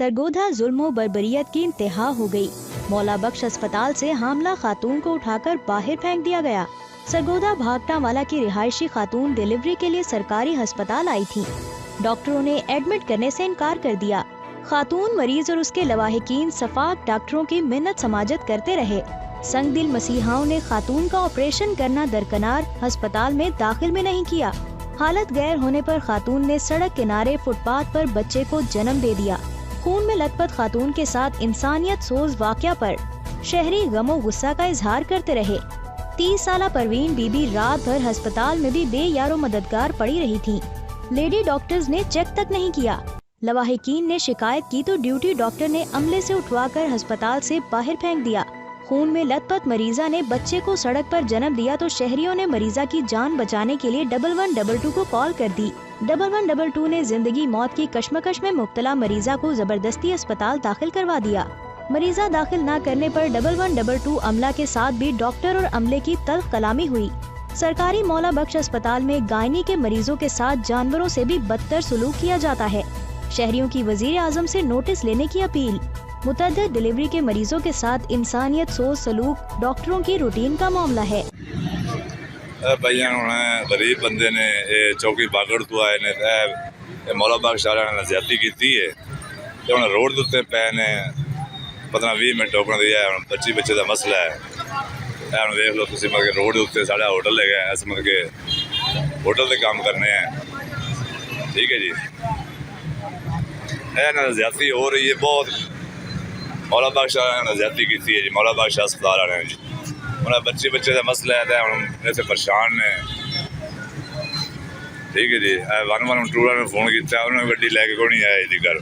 सरगोधा जुल्म बर्बरियत की इंतहा हो गई। मौला बख्श अस्पताल से हामला खातून को उठाकर बाहर फेंक दिया गया। सरगोधा भागटावाला की रिहायशी खातून डिलीवरी के लिए सरकारी अस्पताल आई थी। डॉक्टरों ने एडमिट करने से इनकार कर दिया। खातून मरीज और उसके लवाहिकीन सफाक डॉक्टरों की मिन्नत समाजत करते रहे। संग दिल मसीहाओं ने खातून का ऑपरेशन करना दरकनार अस्पताल में दाखिल में नहीं किया। हालत गैर होने पर खातून ने सड़क किनारे फुटपाथ पर बच्चे को जन्म दे दिया। खून में लथपथ खातून के साथ इंसानियत सोज वाक़या पर शहरी गमो गुस्सा का इजहार करते रहे। 30 साला परवीन बीबी रात भर अस्पताल में भी बेयारो मददगार पड़ी रही थी। लेडी डॉक्टर्स ने चेक तक नहीं किया। लवाहिकीन ने शिकायत की तो ड्यूटी डॉक्टर ने अमले से उठवाकर अस्पताल से बाहर फेंक दिया। खून में लथपथ मरीजा ने बच्चे को सड़क पर जन्म दिया तो शहरियों ने मरीजा की जान बचाने के लिए 1122 को कॉल कर दी। 1122 ने जिंदगी मौत की कश्मकश में मुब्तला मरीजा को जबरदस्ती अस्पताल दाखिल करवा दिया। मरीजा दाखिल न करने पर 1122 अमला के साथ भी डॉक्टर और अमले की तल्ख कलामी हुई। सरकारी मौला बख्श अस्पताल में गायनी के मरीजों के साथ जानवरों से भी बदतर सलूक किया जाता है। शहरियों की वजीर आजम से नोटिस लेने की अपील। मुतअद्दिद डिलीवरी के मरीजों के साथ इंसानियत सोच सलूक डॉक्टरों की रूटीन का मामला है। भैया गरीब बंदे ने चौकी बागड़ तो आए ने मौला बख्श ने ज्यादती की है तो हम रोड के उत्ते पे ने 15-20 मिनट रोकने दिया। हम बच्चे का मसला है देख लो तुम मतलब रोड के उत्ते साढ़ा होटल है अस मतलब के होटल के काम करने हैं। ठीक है जी ज्यादती हो रही है बहुत। मौला बख्श ने ज्यादती की है जी मौला बख्श अस्पताल वाले जी उन्हें बच्चे का मसला है हम इतने परेशान ने। ठीक है जी 112 ने फोन किया उन्होंने गड्डी लैके कोई नहीं आया जी घर।